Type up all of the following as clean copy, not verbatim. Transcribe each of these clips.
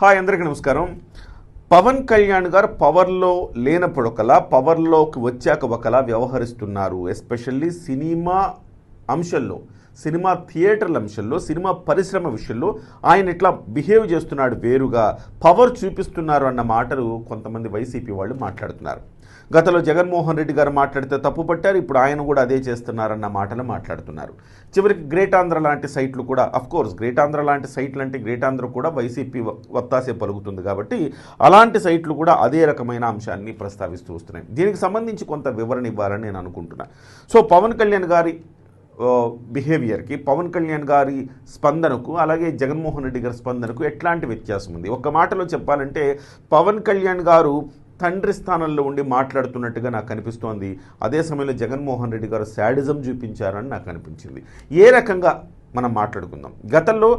Hi అందరికీ నమస్కారం. పవన్ కళ్యాణ్ గారు పవర్లో లేనప్పుడు ఒకలా, పవర్లోకి వచ్చాక ఒకలా వ్యవహరిస్తున్నారు. ఎస్పెషల్లీ సినిమా అంశంలో, సినిమా థియేటర్ల అంశంలో, సినిమా పరిశ్రమ విషయంలో ఆయన ఇట్లా బిహేవ్ చేస్తున్నాడు, వేరుగా పవర్ చూపిస్తున్నారు అన్న మాటలు కొంతమంది వైసీపీ వాళ్ళు మాట్లాడుతున్నారు. గతంలో జగన్మోహన్ రెడ్డి గారు మాట్లాడితే తప్పు పట్టారు, ఇప్పుడు ఆయన కూడా అదే చేస్తున్నారన్న మాటలు మాట్లాడుతున్నారు. చివరికి గ్రేట్ ఆంధ్ర లాంటి సైట్లు కూడా, అఫ్కోర్స్ గ్రేట్ ఆంధ్ర లాంటి సైట్లు అంటే గ్రేట్ ఆంధ్ర కూడా వైసీపీ వత్తాసే పలుకుతుంది కాబట్టి అలాంటి సైట్లు కూడా అదే రకమైన అంశాన్ని ప్రస్తావిస్తూ వస్తున్నాయి. దీనికి సంబంధించి కొంత వివరణ ఇవ్వాలని నేను అనుకుంటున్నాను. సో పవన్ కళ్యాణ్ గారి బిహేవియర్కి, పవన్ కళ్యాణ్ గారి స్పందనకు, అలాగే జగన్మోహన్ రెడ్డి గారి స్పందనకు ఎట్లాంటి వ్యత్యాసం ఉంది? ఒక్క మాటలో చెప్పాలంటే పవన్ కళ్యాణ్ గారు తండ్రి స్థానంలో ఉండి మాట్లాడుతున్నట్టుగా నాకు అనిపిస్తోంది. అదే సమయంలో జగన్మోహన్ రెడ్డి గారు శాడిజం చూపించారని నాకు అనిపించింది. ఏ రకంగా మనం మాట్లాడుకుందాం. గతంలో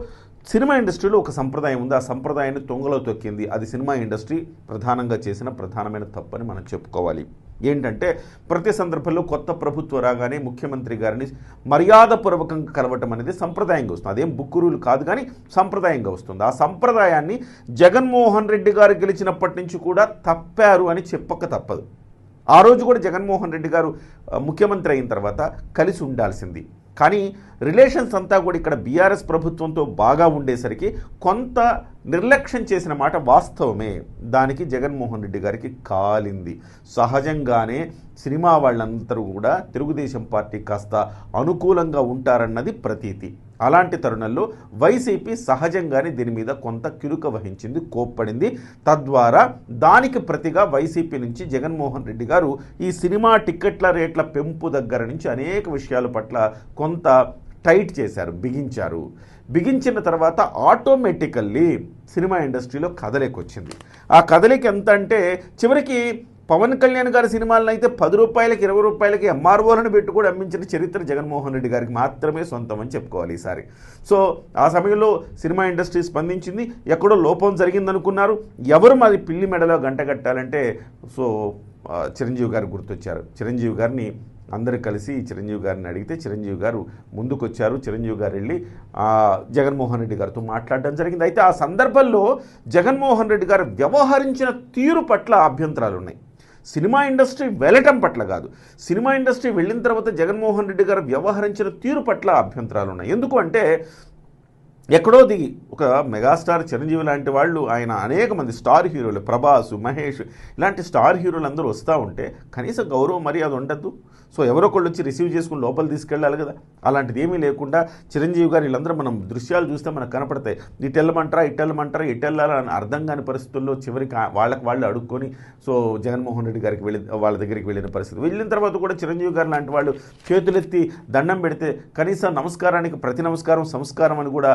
సినిమా ఇండస్ట్రీలో ఒక సంప్రదాయం ఉంది, ఆ సంప్రదాయాన్ని తొంగలో తొక్కింది. అది సినిమా ఇండస్ట్రీ ప్రధానంగా చేసిన ప్రధానమైన తప్పని మనం చెప్పుకోవాలి. ఏంటంటే ప్రతి సందర్భంలో కొత్త ప్రభుత్వం రాగానే ముఖ్యమంత్రి గారిని మర్యాదపూర్వకంగా కలవటం అనేది సంప్రదాయంగా వస్తుంది. అదేం బుక్కురులు కాదు, కానీ సంప్రదాయంగా వస్తుంది. ఆ సంప్రదాయాన్ని జగన్మోహన్ రెడ్డి గారు గెలిచినప్పటి నుంచి కూడా తప్పారు అని చెప్పక తప్పదు. ఆ రోజు కూడా జగన్మోహన్ రెడ్డి గారు ముఖ్యమంత్రి అయిన తర్వాత కలిసి ఉండాల్సింది. కానీ రిలేషన్స్ అంతా కూడా ఇక్కడ బీఆర్ఎస్ ప్రభుత్వంతో బాగా ఉండేసరికి కొంత నిర్లక్ష్యం చేసిన మాట వాస్తవమే. దానికి జగన్మోహన్ రెడ్డి గారికి కాలింది. సహజంగానే సినిమా వాళ్ళందరూ కూడా తెలుగుదేశం పార్టీ కాస్త అనుకూలంగా ఉంటారన్నది ప్రతీతి. అలాంటి తరుణంలో వైసీపీ సహజంగానే దీని మీద కొంత కిరుక వహించింది, కోప్పడింది. తద్వారా దానికి ప్రతిగా వైసీపీ నుంచి జగన్మోహన్ రెడ్డి గారు ఈ సినిమా టిక్కెట్ల రేట్ల పెంపు దగ్గర నుంచి అనేక విషయాల పట్ల కొంత టైట్ చేశారు, బిగించారు. బిగించిన తర్వాత ఆటోమేటికల్లీ సినిమా ఇండస్ట్రీలో కదలిక వచ్చింది. ఆ కదలిక ఎంత అంటే చివరికి పవన్ కళ్యాణ్ గారి సినిమాలను అయితే 10 రూపాయలకి 20 రూపాయలకి ఎంఆర్ఓలను పెట్టి కూడా అమ్మించిన చరిత్ర జగన్మోహన్ రెడ్డి గారికి మాత్రమే సొంతం అని చెప్పుకోవాలి ఈసారి. సో ఆ సమయంలో సినిమా ఇండస్ట్రీ స్పందించింది. ఎక్కడో లోపం జరిగిందనుకున్నారు. ఎవరు మరి పిల్లి మెడలో గంట కట్టాలంటే సో చిరంజీవి గారు గుర్తొచ్చారు. చిరంజీవి గారిని అందరూ కలిసి చిరంజీవి గారిని అడిగితే చిరంజీవి గారు ముందుకొచ్చారు. చిరంజీవి గారు వెళ్ళి జగన్మోహన్ రెడ్డి గారితో మాట్లాడడం జరిగింది. అయితే ఆ సందర్భంలో జగన్మోహన్ రెడ్డి గారు వ్యవహరించిన తీరు పట్ల అభ్యంతరాలు ఉన్నాయి. సినిమా ఇండస్ట్రీ వెళ్ళటం పట్ల కాదు, సినిమా ఇండస్ట్రీ వెళ్ళిన తర్వాత జగన్మోహన్ రెడ్డి గారు వ్యవహరించిన తీరు పట్ల అభ్యంతరాలు ఉన్నాయి. ఎందుకు అంటే ఎక్కడో దిగి ఒక మెగాస్టార్ చిరంజీవి లాంటి వాళ్ళు, ఆయన అనేక మంది స్టార్ హీరోలు, ప్రభాస్, మహేష్ ఇలాంటి స్టార్ హీరోలు అందరూ వస్తూ ఉంటే కనీసం గౌరవ మర్యాద ఉండద్దు? సో ఎవరో ఒకళ్ళు వచ్చి రిసీవ్ చేసుకుని లోపల తీసుకెళ్ళాలి కదా. అలాంటిది ఏమీ లేకుండా చిరంజీవి గారు వీళ్ళందరూ మనం దృశ్యాలు చూస్తే మనకు కనపడతాయి. ఇటు వెళ్ళమంటారా ఇటు వెళ్ళాలని అర్థం కాని పరిస్థితుల్లో చివరికి వాళ్ళు అడుక్కొని సో జగన్మోహన్ రెడ్డి గారికి వాళ్ళ దగ్గరికి వెళ్ళిన పరిస్థితి. వెళ్ళిన తర్వాత కూడా చిరంజీవి గారు లాంటి వాళ్ళు చేతులెత్తి దండం పెడితే కనీసం నమస్కారానికి ప్రతి నమస్కారం సంస్కారం అని కూడా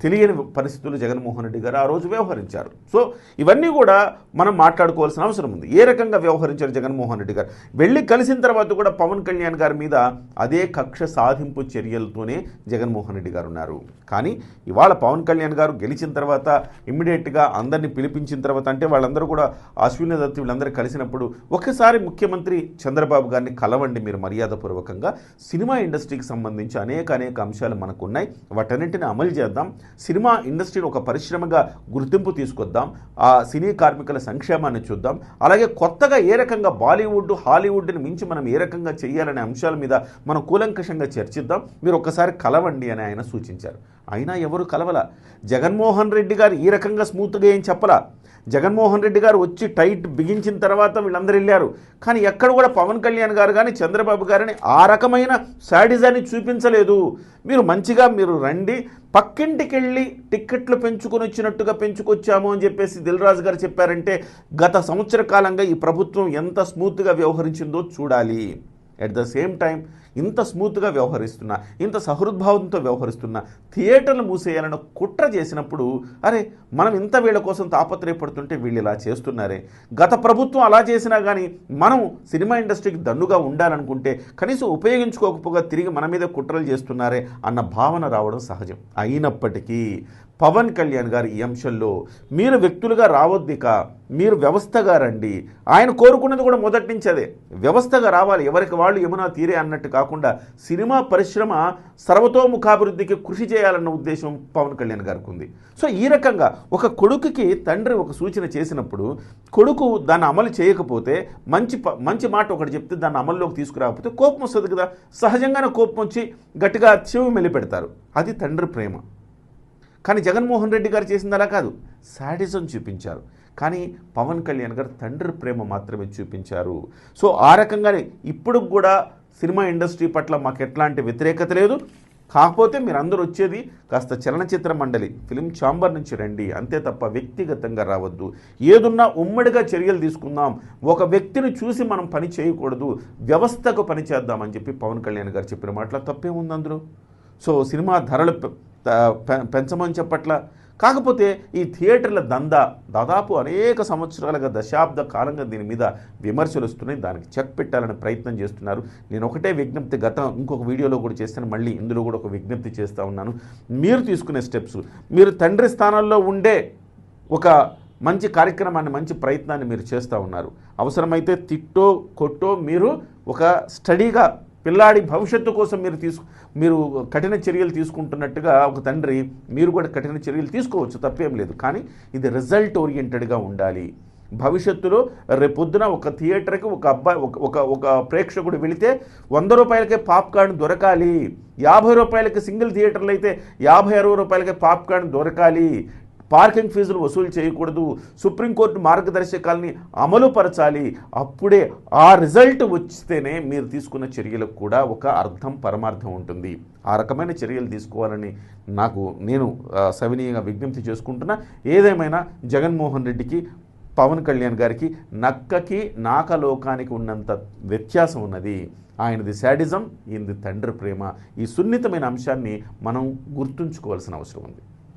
తెలియని పరిస్థితుల్లో జగన్మోహన్ రెడ్డి గారు ఆ రోజు వ్యవహరించారు. సో ఇవన్నీ కూడా మనం మాట్లాడుకోవాల్సిన అవసరం ఉంది. ఏ రకంగా వ్యవహరించారు జగన్మోహన్ రెడ్డి గారు? వెళ్ళి కలిసిన తర్వాత కూడా పవన్ కళ్యాణ్ గారి మీద అదే కక్ష సాధింపు చర్యలతోనే జగన్మోహన్ రెడ్డి గారు ఉన్నారు. కానీ ఇవాళ పవన్ కళ్యాణ్ గారు గెలిచిన తర్వాత ఇమ్మీడియట్గా అందరినీ పిలిపించిన తర్వాత, అంటే వాళ్ళందరూ కూడా అశ్విని దత్ వీళ్ళందరూ కలిసినప్పుడు ఒకసారి ముఖ్యమంత్రి చంద్రబాబు గారిని కలవండి మీరు మర్యాదపూర్వకంగా, సినిమా ఇండస్ట్రీకి సంబంధించి అనేక అంశాలు మనకున్నాయి, వాటన్నింటినీ అమలు చేద్దాం, సినిమా ఇండస్ట్రీని ఒక పరిశ్రమగా గుర్తింపు తీసుకొద్దాం, ఆ సినీ కార్మికుల సంక్షేమాన్ని చూద్దాం, అలాగే కొత్తగా ఏ రకంగా బాలీవుడ్ హాలీవుడ్ని మించి మనం ఏ రకంగా చేయాలనే అంశాల మీద మనం కూలంకషంగా చర్చిద్దాం, మీరు ఒక్కసారి కలవండి అని ఆయన సూచించారు. అయినా ఎవరు కలవల. జగన్మోహన్ రెడ్డి గారు ఈ రకంగా స్మూత్గా ఏం చెప్పలా. జగన్మోహన్ రెడ్డి గారు వచ్చి టైట్ బిగించిన తర్వాత వీళ్ళందరూ వెళ్ళారు. కానీ ఎక్కడ కూడా పవన్ కళ్యాణ్ గారు కానీ చంద్రబాబు గారిని ఆ రకమైన శాడిజాన్ని చూపించలేదు. మీరు మంచిగా మీరు రండి, పక్కింటికి వెళ్ళి టిక్కెట్లు పెంచుకొని వచ్చినట్టుగా పెంచుకొచ్చాము అని చెప్పేసి దిల్ రాజు గారు చెప్పారంటే గత సంవత్సర కాలంగా ఈ ప్రభుత్వం ఎంత స్మూత్గా వ్యవహరించిందో చూడాలి. ఎట్ ద సేమ్ టైం ఇంత స్మూత్గా వ్యవహరిస్తున్నా, ఇంత సహృద్భావంతో వ్యవహరిస్తున్నా థియేటర్లు మూసేయాలని కుట్ర చేసినప్పుడు అరే మనం ఇంత వీళ్ళ కోసం తాపత్రయపడుతుంటే వీళ్ళు ఇలా చేస్తున్నారే, గత ప్రభుత్వం అలా చేసినా కానీ మనం సినిమా ఇండస్ట్రీకి దన్నుగా ఉండాలనుకుంటే కనీసం ఉపయోగించుకోకపోగా తిరిగి మన మీద కుట్రలు చేస్తున్నారే అన్న భావన రావడం సహజం. అయినప్పటికీ పవన్ కళ్యాణ్ గారు ఈ అంశంలో మీరు వ్యక్తులుగా రావద్దిక, మీరు వ్యవస్థగా రండి. ఆయన కోరుకున్నది కూడా మొదటి నుంచి అదే, వ్యవస్థగా రావాలి, ఎవరికి వాళ్ళు యమునా తీరే అన్నట్టు కాకుండా సినిమా పరిశ్రమ సర్వతోముఖాభివృద్ధికి కృషి చేయాలన్న ఉద్దేశం పవన్ కళ్యాణ్ గారికి ఉంది. సో ఈ రకంగా ఒక కొడుకుకి తండ్రి ఒక సూచన చేసినప్పుడు కొడుకు దాన్ని అమలు చేయకపోతే, మంచి మాట ఒకటి చెప్తే దాన్ని అమల్లోకి తీసుకురాకపోతే కోపం వస్తుంది కదా. సహజంగానే కోపం వచ్చి గట్టిగా చెవి మెలిపెడతారు. అది తండ్రి ప్రేమ. కానీ జగన్మోహన్ రెడ్డి గారు చేసింది అలా కాదు, శాడిజం చూపించారు. కానీ పవన్ కళ్యాణ్ గారు తండ్రి ప్రేమ మాత్రమే చూపించారు. సో ఆ రకంగానే ఇప్పుడు కూడా సినిమా ఇండస్ట్రీ పట్ల మాకు ఎట్లాంటి వ్యతిరేకత లేదు. కాకపోతే మీరు అందరూ వచ్చేది కాస్త చలనచిత్ర మండలి ఫిలిం ఛాంబర్ నుంచి రండి, అంతే తప్ప వ్యక్తిగతంగా రావద్దు. ఏదున్నా ఉమ్మడిగా చర్యలు తీసుకుందాం, ఒక వ్యక్తిని చూసి మనం పని చేయకూడదు, వ్యవస్థకు పని చేద్దామని చెప్పి పవన్ కళ్యాణ్ గారు చెప్పిన మాటల తప్పేముంది అందులో. సో సినిమా ధరలు పెంచమని చెప్పట్ల. కాకపోతే ఈ థియేటర్ల దందా దాదాపు అనేక సంవత్సరాలుగా, దశాబ్ద కాలంగా దీని మీద విమర్శలు వస్తున్నాయి. దానికి చెక్ పెట్టాలని ప్రయత్నం చేస్తున్నారు. నేను ఒకటే విజ్ఞప్తి ఇంకొక వీడియోలో కూడా చేస్తాను, మళ్ళీ ఇందులో కూడా ఒక విజ్ఞప్తి చేస్తూ ఉన్నాను. మీరు తీసుకునే స్టెప్స్, మీరు తండ్రి స్థానంలో ఉండే ఒక మంచి కార్యక్రమాన్ని, మంచి ప్రయత్నాన్ని మీరు చేస్తూ ఉన్నారు. అవసరమైతే తిట్టో కొట్టో మీరు ఒక స్టడీగా పిల్లాడి భవిష్యత్తు కోసం మీరు కఠిన చర్యలు తీసుకుంటున్నట్టుగా ఒక తండ్రి మీరు కూడా కఠిన చర్యలు తీసుకోవచ్చు, తప్పేం లేదు. కానీ ఇది రిజల్ట్ ఓరియంటెడ్గా ఉండాలి. భవిష్యత్తులో రేపొద్దున ఒక థియేటర్కి ఒక ప్రేక్షకుడు వెళితే 100 రూపాయలకే పాప్కార్న్ దొరకాలి, 50 రూపాయలకి సింగిల్ థియేటర్లు అయితే 50-60 రూపాయలకే పాప్కార్న్ దొరకాలి. పార్కింగ్ ఫీజులు వసూలు చేయకూడదు. సుప్రీంకోర్టు మార్గదర్శకాలని అమలుపరచాలి. అప్పుడే ఆ రిజల్ట్ వస్తేనే మీరు తీసుకున్న చర్యలకు కూడా ఒక అర్థం, పరమార్థం ఉంటుంది. ఆ రకమైన చర్యలు తీసుకోవాలని నేను సవినీయంగా విజ్ఞప్తి చేసుకుంటున్నా. ఏదేమైనా జగన్మోహన్ రెడ్డికి, పవన్ కళ్యాణ్ గారికి నక్కకి నాకలోకానికి ఉన్నంత వ్యత్యాసం ఉన్నది. ఆయనది శాడిజం, ఈయనది తండ్రి ప్రేమ. ఈ సున్నితమైన అంశాన్ని మనం గుర్తుంచుకోవాల్సిన అవసరం ఉంది.